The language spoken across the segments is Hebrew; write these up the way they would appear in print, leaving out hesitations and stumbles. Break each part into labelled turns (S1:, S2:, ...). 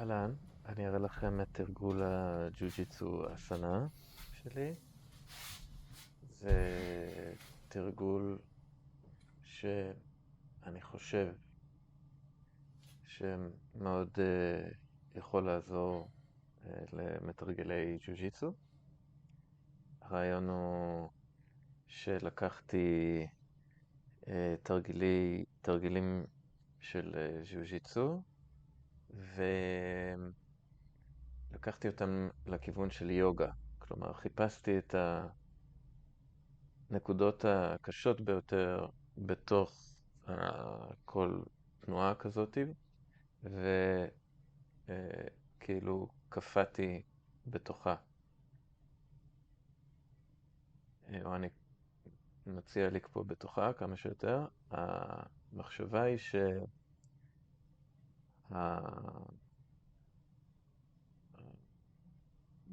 S1: אהלן, אני אראה לכם את תרגול הג'ו-ג'יצו אסנה שלי. זה תרגול שאני חושב שמאוד יכול לעזור למתרגלי ג'ו-ג'יצו. הרעיון הוא שלקחתי תרגילים של ג'ו-ג'יצו ולקחתי אותם לכיוון של יוגה. כלומר, חיפשתי את הנקודות הקשות ביותר בתוך כל תנועה כזאת, וכאילו קפאתי בתוכה. או אני מציע לקפוא בתוכה כמה שיותר. המחשבה היא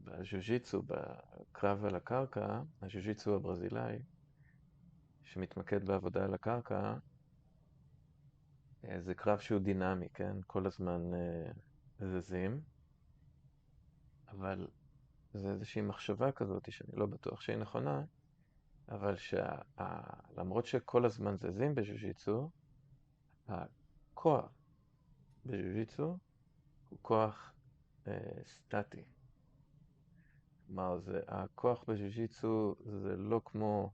S1: בג'ו-ג'יצו, בקרב על הקרקע, הג'ו-ג'יצו הברזילאי, שמתמקד בעבודה על הקרקע, זה קרב שהוא דינמי, כן? כל הזמן זזים, אבל זה איזושהי מחשבה כזאת שאני לא בטוח שהיא נכונה, אבל למרות שכל הזמן זזים בג'ו-ג'יצו, הכוח בג'ו-ג'יצו הוא כוח סטטי. כלומר, הכוח בג'ו-ג'יצו זה לא כמו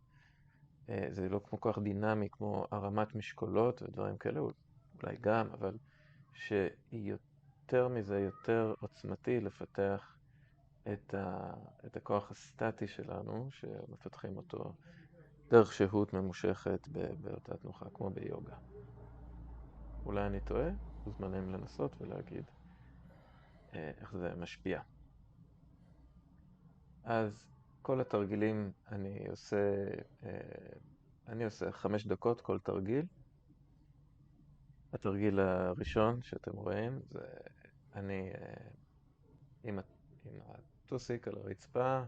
S1: כוח דינמי, כמו הרמת משקולות ודברים כאלה, אולי גם, אבל שיותר מזה, יותר עוצמתי לפתח את הכוח הסטטי שלנו, שמפתחים אותו דרך שהות ממושכת באותה תנוחה, כמו ביוגה. אולי אני טועה, מוזמנים לנסות ולהגיד איך זה משפיע. אז כל התרגילים אני עושה 5 דקות כל תרגיל. התרגיל הראשון שאתם רואים זה אני עם הטוסיק על הרצפה,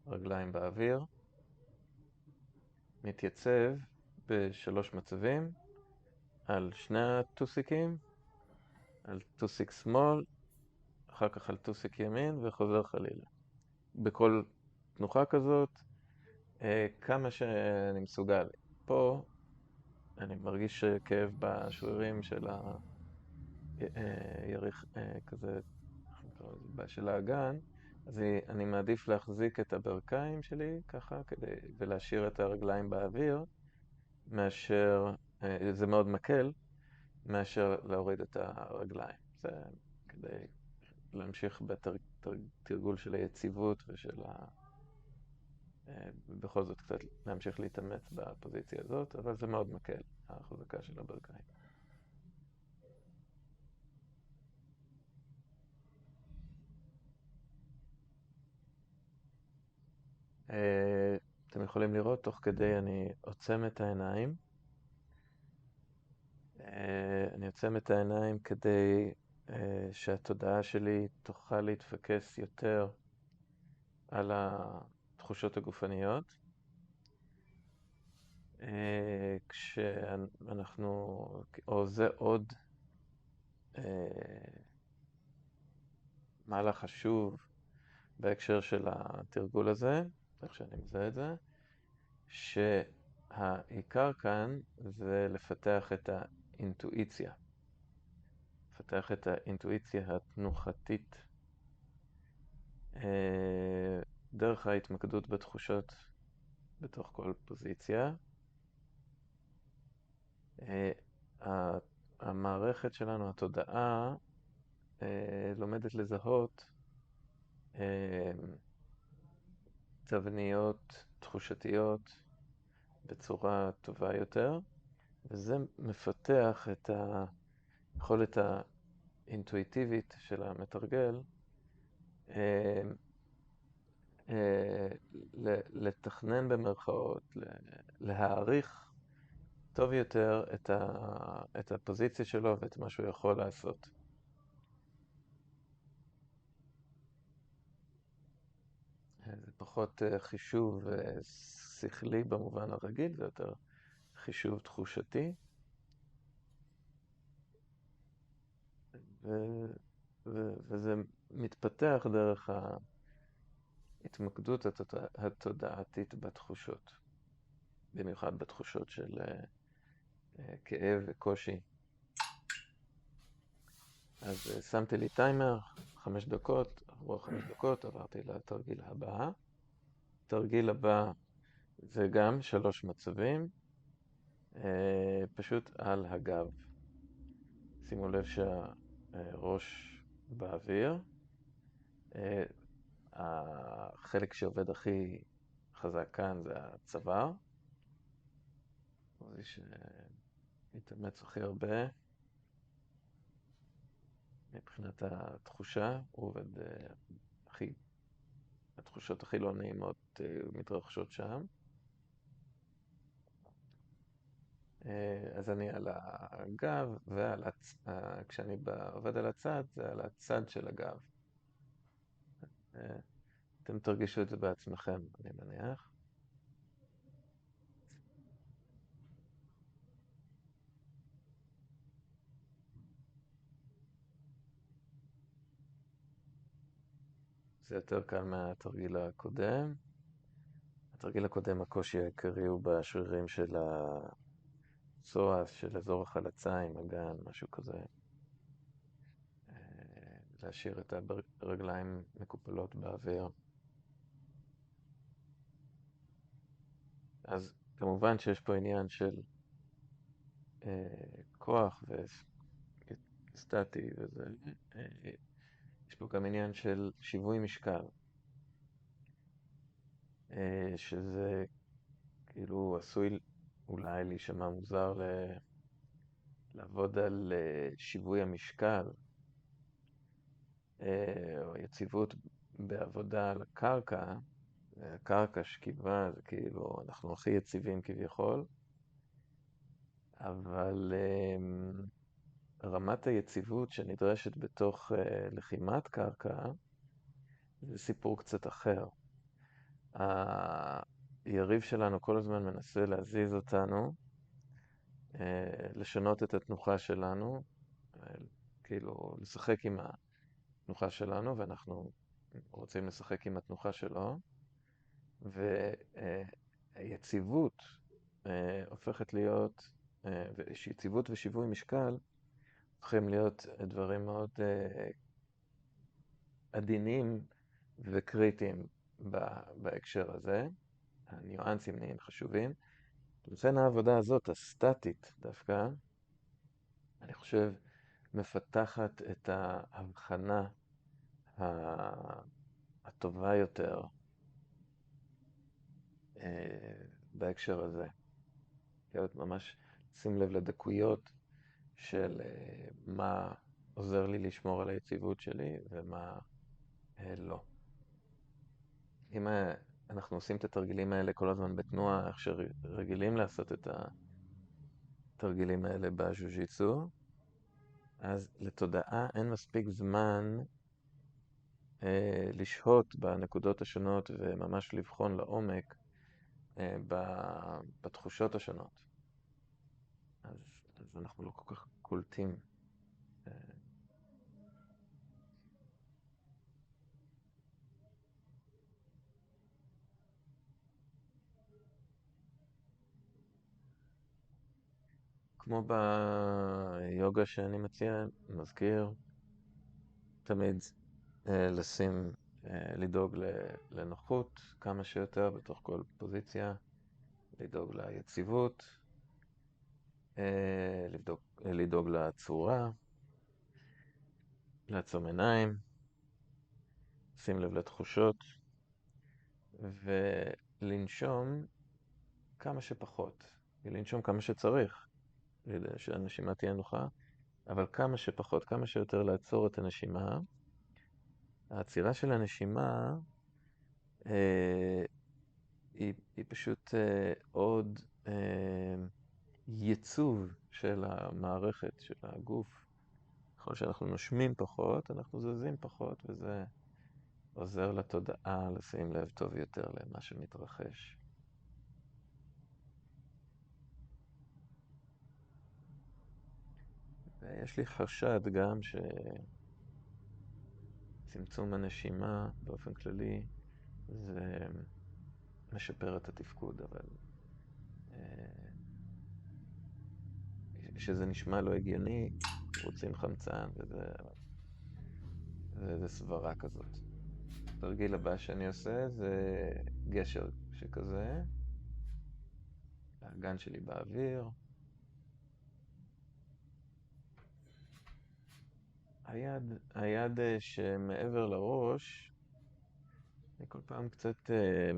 S1: רגליים באוויר, מתייצב ב3 מצבים, על שני הטוסיקים, על טוסיק שמאל, אחר כך על טוסיק ימין וחוזר חלילה. בכל תנוחה כזאת, כמה שאני מסוגל. פה אני מרגיש כאב בשרירים של היריח כזה, של האגן, אז אני מעדיף להחזיק את הברכיים שלי ככה, ולהשאיר את הרגליים באוויר, מאשר, זה מאוד מקל, מאשר להוריד את הרגליים. זה כדי להמשיך בתרגול של היציבות ושל בכל זאת קצת להמשיך להתאמץ בפוזיציה הזאת, אבל זה מאוד מקל, החזקה של הברכיים. אתם יכולים לראות, תוך כדי אני עוצם את העיניים. אני עוצם את העיניים כדי שהתודעה שלי תוכל להתפקס יותר על התחושות הגופניות. כשאנחנו, או זה עוד מהלך חשוב בהקשר של התרגול הזה, איך שאני מזהה את זה, שהעיקר כאן זה לפתח את האינטואיציה. לפתח את האינטואיציה התנוחתית דרך ההתמקדות בתחושות בתוך כל פוזיציה. המערכת שלנו, התודעה, לומדת לזהות תבניות תחושתיות בצורה טובה יותר, וזה מפתח את היכולת האינטואיטיבית של המתרגל לתכנן במרכאות, להעריך טוב יותר את הפוזיציה שלו ואת מה שהוא יכול לעשות. זה פחות חישוב שכלי במובן הרגיל, זה יותר חישוב תחושתי. וזה מתפתח דרך ההתמקדות התודעתית בתחושות, במיוחד בתחושות של כאב וקושי. אז שמתי לי טיימר, 5 דקות, עברו 5 דקות, עברתי לתרגיל הבא. התרגיל הבא זה גם 3 מצבים, פשוט על הגב. שימו לב שהראש באוויר, החלק שעובד הכי חזק כאן זה הצוואר, זה שמתאמץ הכי הרבה מבחינת התחושה, הוא עובד התחושות הכי לא נעימות מתרחשות שם. אז אני על הגב, כשאני עובד על הצד, זה על הצד של הגב. אתם תרגישו את זה בעצמכם, אני מניח. זה יותר קל מהתרגיל הקודם. התרגיל הקודם, הקושי העיקרי הוא בשרירים של הצועס, של אזור החלציים, אגן, משהו כזה. להשאיר את הרגליים מקופלות באוויר. אז כמובן שיש פה עניין של כוח וסטטי וזה. יש פה גם עניין של שיווי משקל, שזה כאילו עשוי אולי להישמע מוזר לעבוד על שיווי המשקל, או יציבות בעבודה על הקרקע. הקרקע שכיבה זה כאילו אנחנו הכי יציבים כביכול, אבל רמת היציבות שנדרשת בתוך לחימת קרקע זה סיפור קצת אחר. היריב שלנו כל הזמן מנסה להזיז אותנו, לשנות את התנוחה שלנו, כאילו לשחק עם התנוחה שלנו, ואנחנו רוצים לשחק עם התנוחה שלו, והיציבות הופכת להיות, יציבות ושיווי משקל הופכים להיות דברים מאוד עדינים וקריטיים בהקשר הזה. הניואנסים נהיים חשובים. לכן העבודה הזאת, הסטטית דווקא, אני חושב, מפתחת את ההבחנה הטובה יותר בהקשר הזה. להיות ממש שים לב לדקויות של מה עוזר לי לשמור על היציבות שלי ומה לא. אם אנחנו עושים את התרגילים האלה כל הזמן בתנועה, איך שרגילים לעשות את התרגילים האלה בז'ו-ג'יטסו, אז לתודעה אין מספיק זמן לשהות בנקודות השונות וממש לבחון לעומק בתחושות השונות. אז אנחנו לא כל כך קולטים. כמו ביוגה שאני מציע, מזכיר, תמיד לדאוג לנוחות כמה שיותר בתוך כל פוזיציה, לדאוג ליציבות, לדאוג לצורה, לעצום עיניים, שים לב לתחושות, ולנשום כמה שפחות, ולנשום כמה שצריך, שהנשימה תהיה נוחה, אבל כמה שפחות, כמה שיותר לעצור את הנשימה. העצירה של הנשימה היא פשוט עוד ייצוב של המערכת, של הגוף. ככל שאנחנו נושמים פחות, אנחנו זזים פחות, וזה עוזר לתודעה לשים לב טוב יותר למה שמתרחש. ויש לי חשד גם צמצום הנשימה באופן כללי, זה משפר את התפקוד, אבל שזה נשמע לא הגיוני, רוצים חמצן, וזה סברה כזאת. התרגיל הבא שאני עושה זה גשר שכזה, האגן שלי באוויר. היד שמעבר לראש, אני כל פעם קצת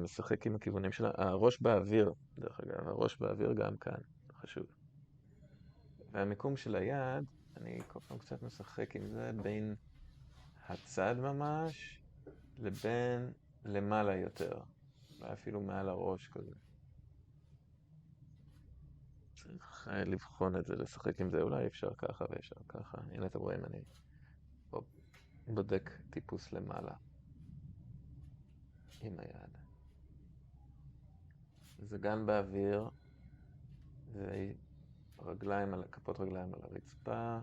S1: משחק עם הכיוונים שלה. הראש באוויר, דרך אגב, הראש באוויר גם כאן, חשוב. והמיקום של היד, אני כל פעם קצת משחק עם זה בין הצד ממש לבין למעלה יותר. אולי אפילו מעל הראש כזה. צריך לבחון את זה, לשחק עם זה. אולי אפשר ככה ואפשר ככה. הנה אתם רואים, אני בודק טיפוס למעלה עם היד. זה גן באוויר, זה רגליים כפות רגליים על הרצפה,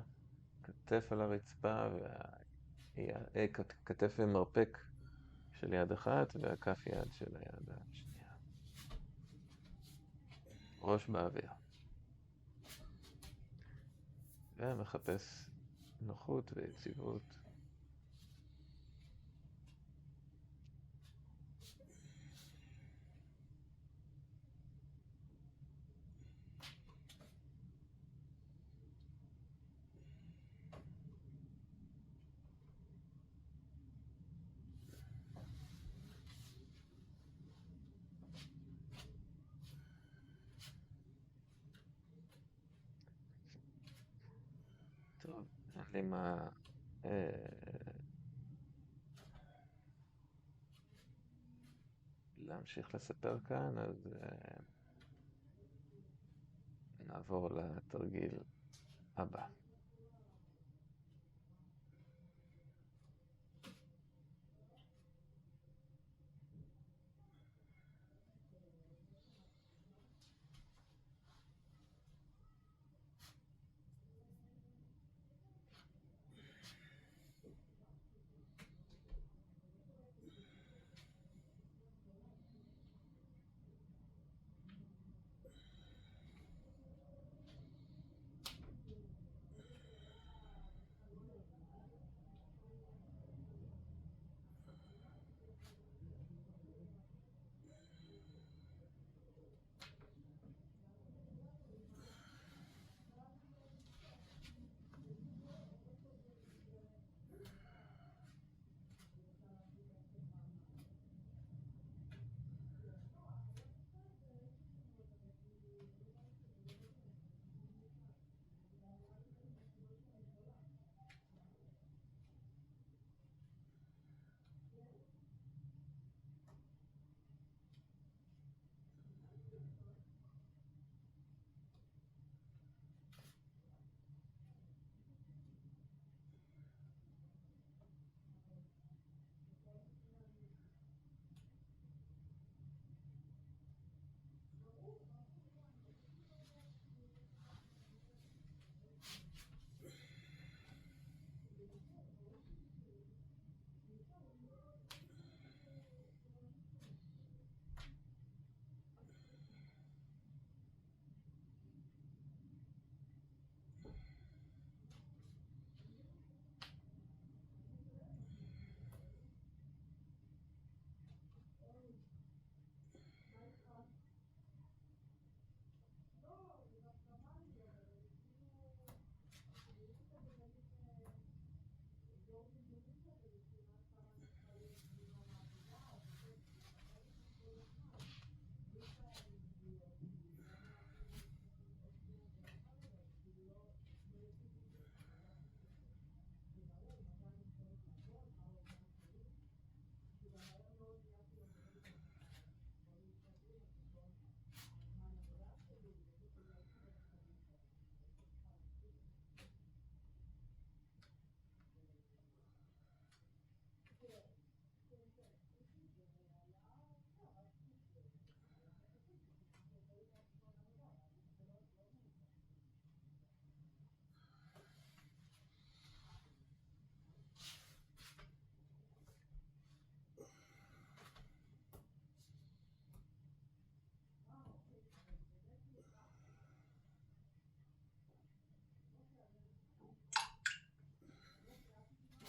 S1: כתף על הרצפה, כתף ומרפק של יד אחת והכף יד של היד השנייה. ראש באוויר. ומחפש נוחות ויציבות. טוב, אין לי מה להמשיך לספר כאן, אז נעבור לתרגיל הבא.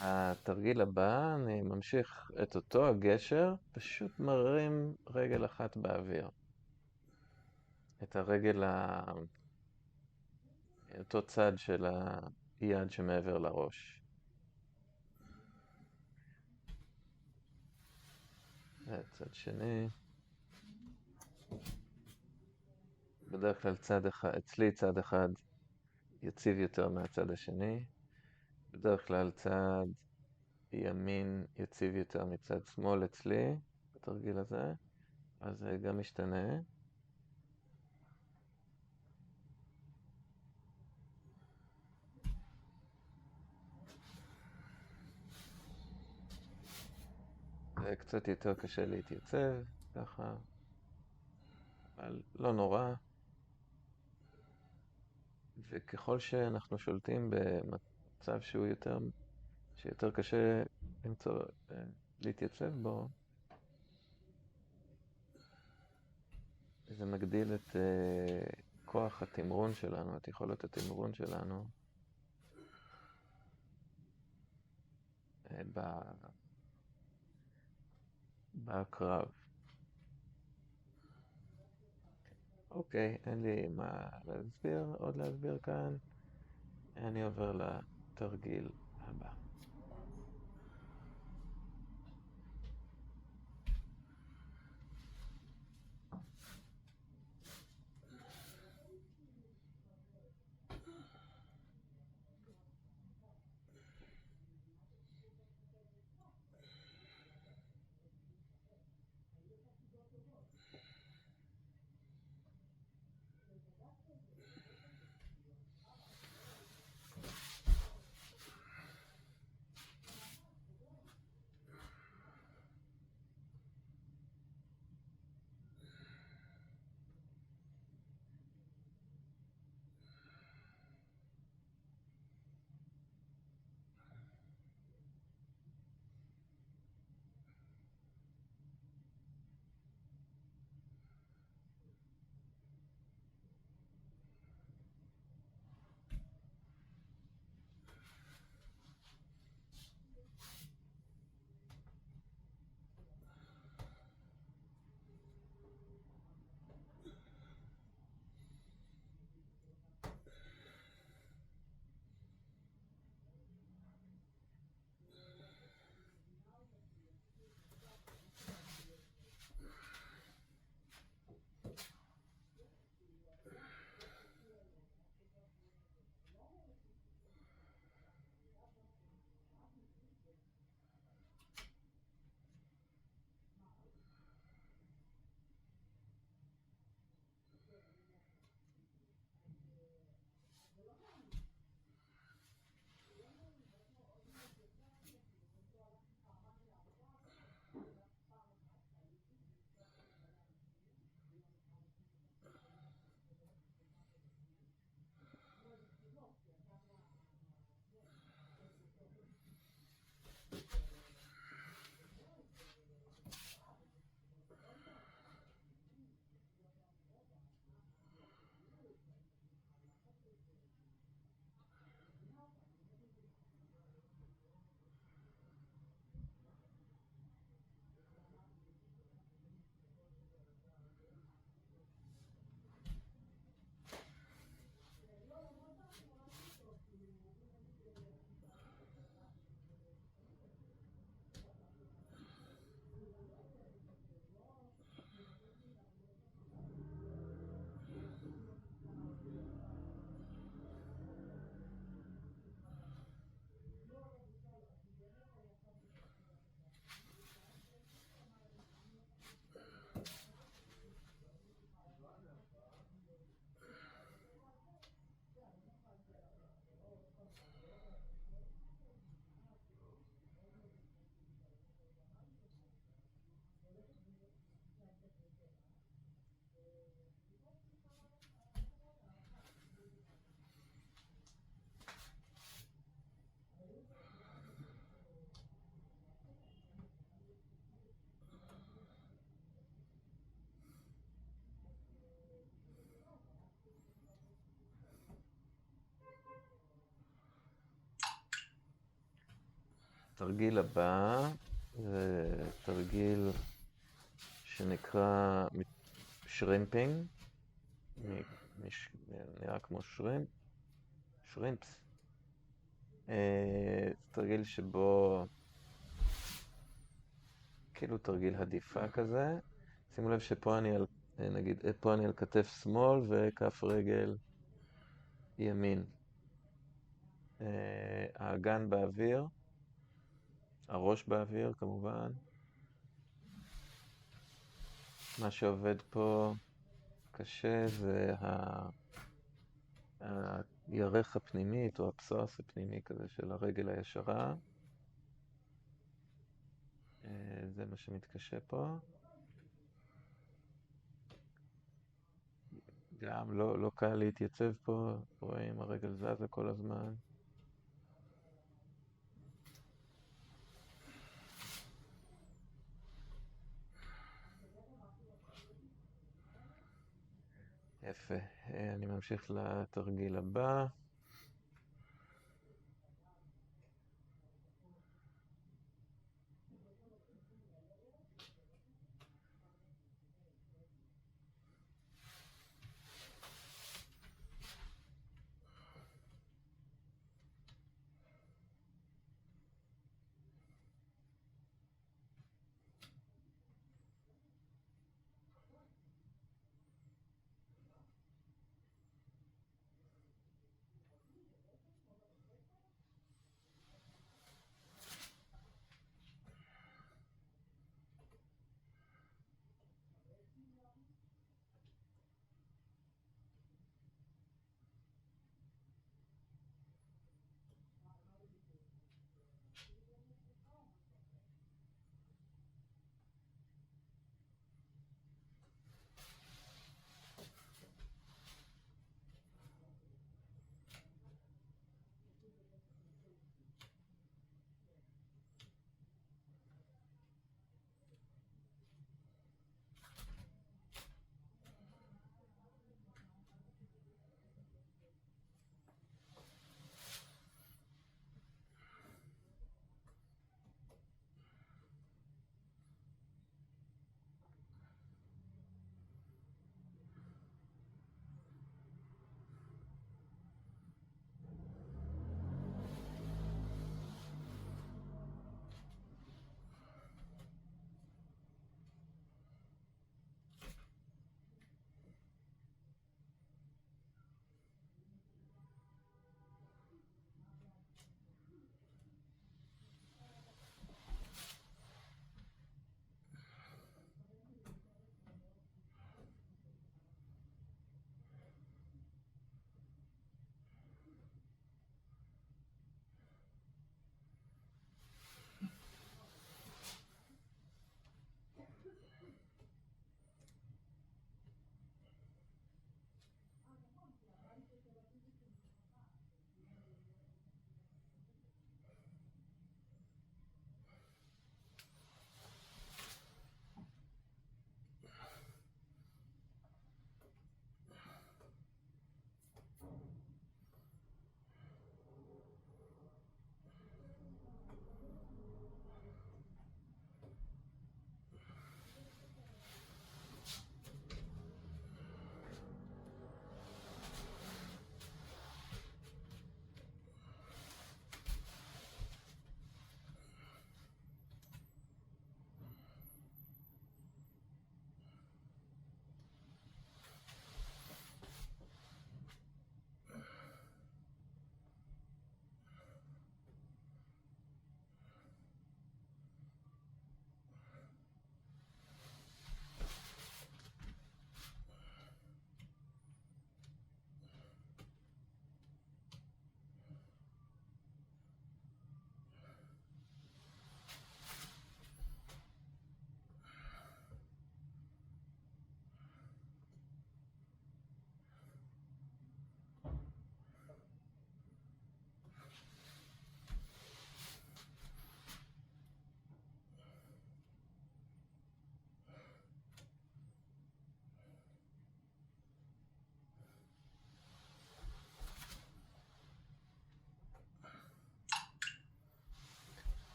S1: התרגיל הבא, אני ממשיך את אותו הגשר, פשוט מרים רגל אחת באוויר. את הרגל, אותו צד של היד שמעבר לראש. צד שני. בדרך כלל צד אחד, אצלי צד אחד יציב יותר מהצד השני. בדרך כלל צד ימין יציב יותר מצד שמאל אצלי, בתרגיל הזה. אז זה גם משתנה. זה קצת יותר קשה להתייצב, ככה, אבל לא נורא. וככל שאנחנו שולטים במצב שיותר קשה למצוא, להתייצב בו, זה מגדיל את כוח התמרון שלנו, את יכולת התמרון שלנו בקרב. אוקיי, אין לי מה עוד להסביר כאן. אני עובר לתרגיל הבא. התרגיל הבא זה תרגיל שנקרא שרימפינג, נראה כמו שרימפס. תרגיל שבו, כאילו תרגיל הדיפה כזה. שימו לב שפה אני על, נגיד, פה אני על כתף שמאל וכף רגל ימין. האגן באוויר, הראש באוויר כמובן. מה שעובד פה קשה זה הירך הפנימית או הפסואס הפנימי כזה של הרגל הישרה. זה מה שמתקשה פה. גם לא קל להתייצב פה, רואים הרגל זזה כל הזמן. יפה, אני ממשיך לתרגיל הבא.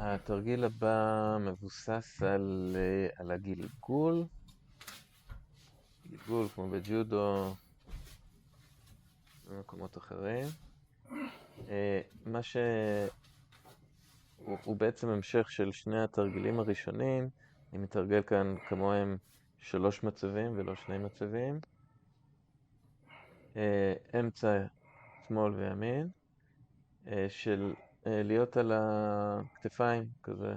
S1: התרגיל הבא מבוסס על הגלגול, גלגול כמו בג'ודו ומקומות אחרים. מה הוא בעצם המשך של שני התרגילים הראשונים. אני מתרגל כאן כמוהם 3 מצבים ולא 2 מצבים. אמצע, שמאל וימין, של להיות על הכתפיים כזה.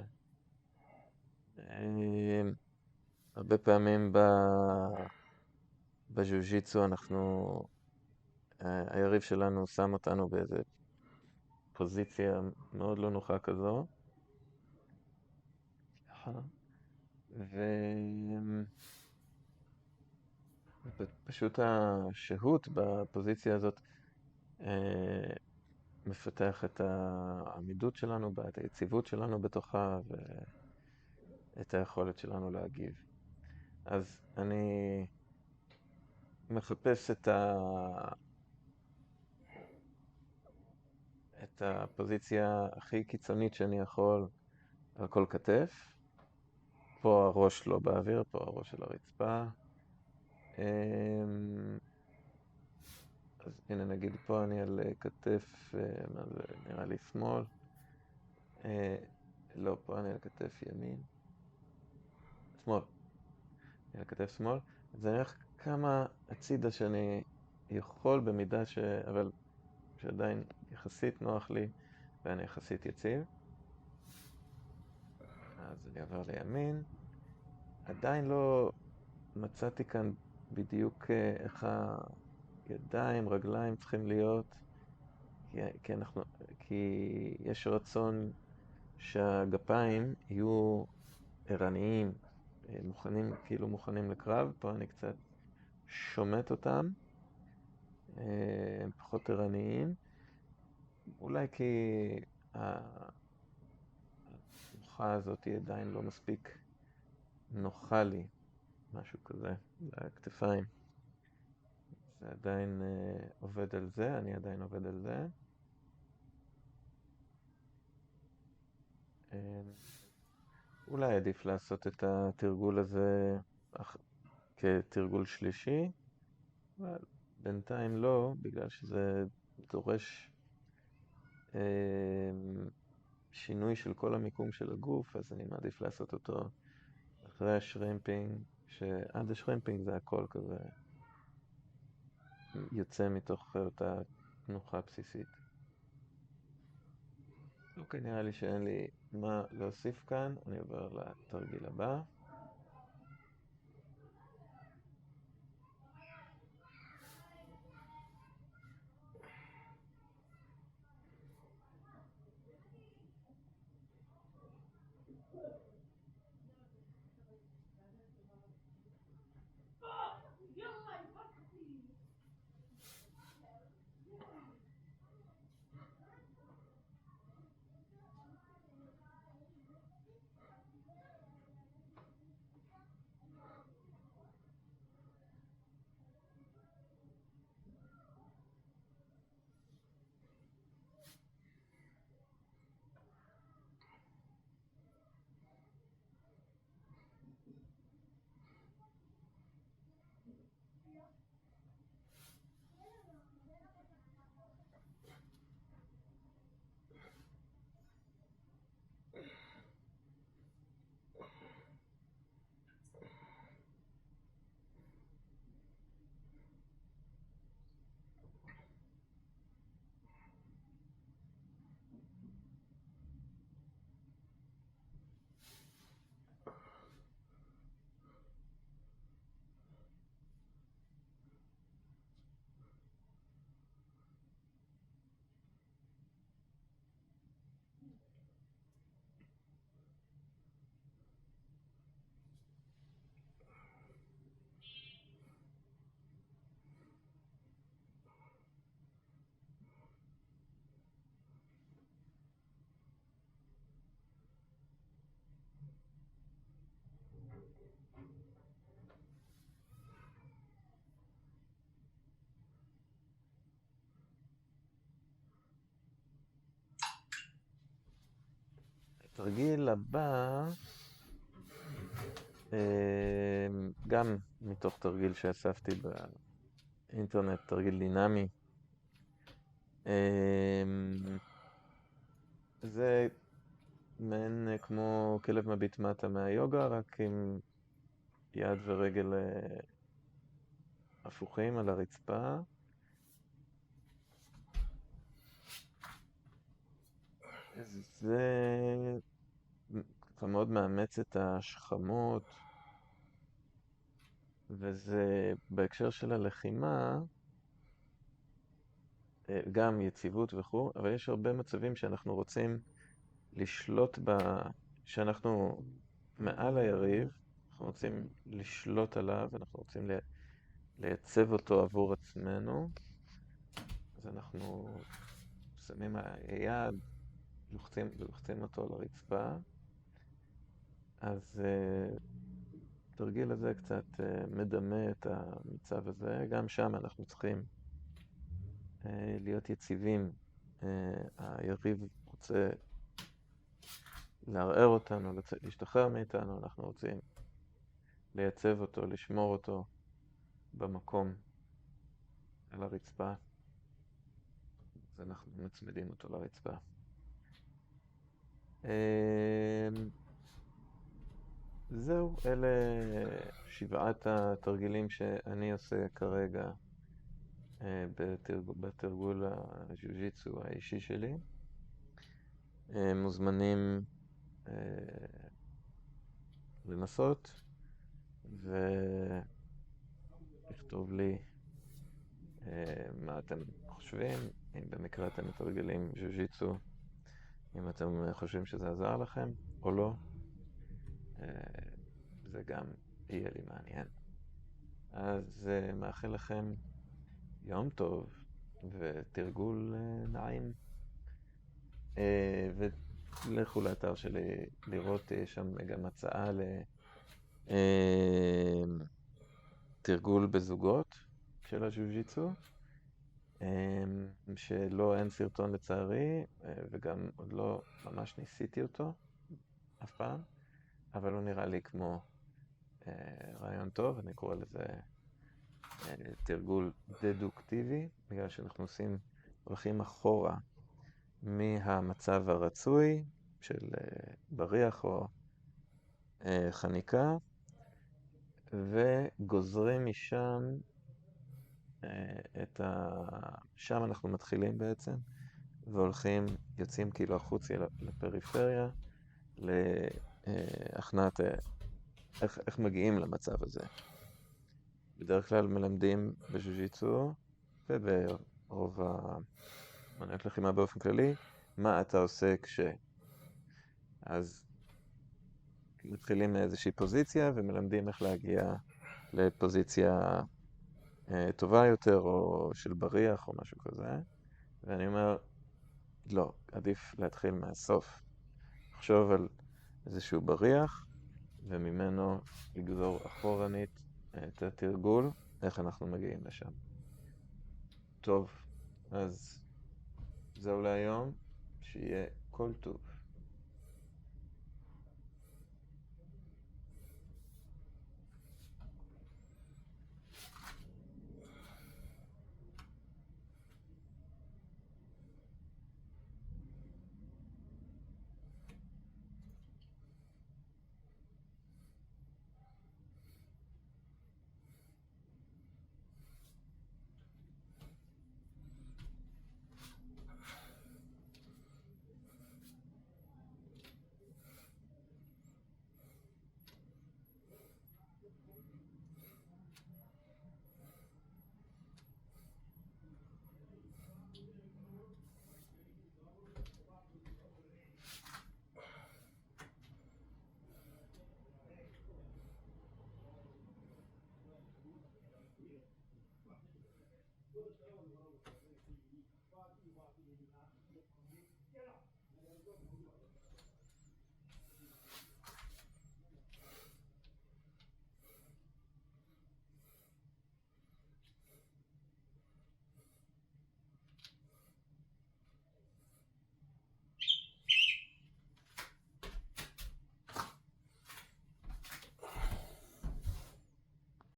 S1: הרבה פעמים בג'ו-ג'יטסו היריב שלנו שם אותנו באיזה פוזיציה מאוד לא נוחה כזו. ופשוט השהות בפוזיציה הזאת מפתח את העמידות שלנו, את היציבות שלנו בתוכה ואת היכולת שלנו להגיב. אז אני מחפש את הפוזיציה הכי קיצונית שאני יכול על כל כתף. פה הראש לא באוויר, פה הראש של הרצפה. אז הנה נגיד פה אני על כתף, מה זה נראה לי שמאל. לא, פה אני על כתף ימין. שמאל. אני על כתף שמאל. אז אני הולך כמה הצידה שאני יכול במידה אבל שעדיין יחסית נוח לי ואני יחסית יציב. אז אני עבר לימין. עדיין לא מצאתי כאן בדיוק איך הידיים, רגליים צריכים להיות, כי יש רצון שהגפיים יהיו ערניים, מוכנים לקרב. פה אני קצת שומט אותם, הם פחות ערניים, אולי כי הנוחה הזאת היא עדיין לא מספיק נוחה לי, משהו כזה, לכתפיים. זה עדיין עובד על זה, אני עדיין עובד על זה. אולי עדיף לעשות את התרגול הזה כתרגול שלישי, אבל בינתיים לא, בגלל שזה דורש שינוי של כל המיקום של הגוף, אז אני מעדיף לעשות אותו אחרי השרימפינג, שעד השרימפינג זה הכל כזה יוצא מתוך אותה תנוחה בסיסית. אוקיי, נראה לי שאין לי מה להוסיף כאן, אני עובר לתרגיל הבא. התרגיל הבא, גם מתוך תרגיל שאספתי באינטרנט, תרגיל דינמי. זה מעין כמו כלב מביט מטה מהיוגה, רק עם יד ורגל הפוכים על הרצפה. זה מאוד מאמץ את השכמות, וזה בהקשר של הלחימה, גם יציבות וכו', אבל יש הרבה מצבים שאנחנו רוצים לשלוט שאנחנו מעל היריב, אנחנו רוצים לשלוט עליו, אנחנו רוצים לייצב אותו עבור עצמנו, אז אנחנו שמים היד, לוחצים אותו על הרצפה. אז התרגיל הזה קצת מדמה את המצב הזה. גם שם אנחנו צריכים להיות יציבים. היריב רוצה לערער אותנו, להשתחרר מאיתנו, אנחנו רוצים לייצב אותו, לשמור אותו במקום על הרצפה. אז אנחנו מצמידים אותו לרצפה. זהו, אלה 7 התרגילים שאני עושה כרגע בתרגול הג'יוג'יטסו האישי שלי. מוזמנים לנסות ולכתוב לי מה אתם חושבים, אם במקרה אתם מתרגלים ג'יוג'יטסו, אם אתם חושבים שזה עזר לכם או לא. זה גם יהיה לי מעניין. אז מאחל לכם יום טוב ותרגול נעים. ולכו לאתר שלי לראות, יש שם גם הצעה לתרגול בזוגות של הג'יוג'יטסו, שלא, אין סרטון לצערי, וגם עוד לא ממש ניסיתי אותו אף פעם, אבל הוא נראה לי כמו רעיון טוב. אני קורא לזה תרגול דדוקטיבי, בגלל שאנחנו הולכים אחורה מהמצב הרצוי של בריח או חניקה, וגוזרים משם שם אנחנו מתחילים בעצם, והולכים, יוצאים כאילו החוצה לפריפריה, להכנעת איך מגיעים למצב הזה. בדרך כלל מלמדים בג'יוג'יטסו וברוב אמנויות לחימה באופן כללי, מה אתה עושה אז מתחילים מאיזושהי פוזיציה ומלמדים איך להגיע לפוזיציה טובה יותר או של בריח או משהו כזה. ואני אומר, לא, עדיף להתחיל מהסוף. לחשוב על איזשהו בריח וממנו לגזור אחורנית את התרגול, איך אנחנו מגיעים לשם. טוב, אז זהו להיום, שיהיה כל טוב.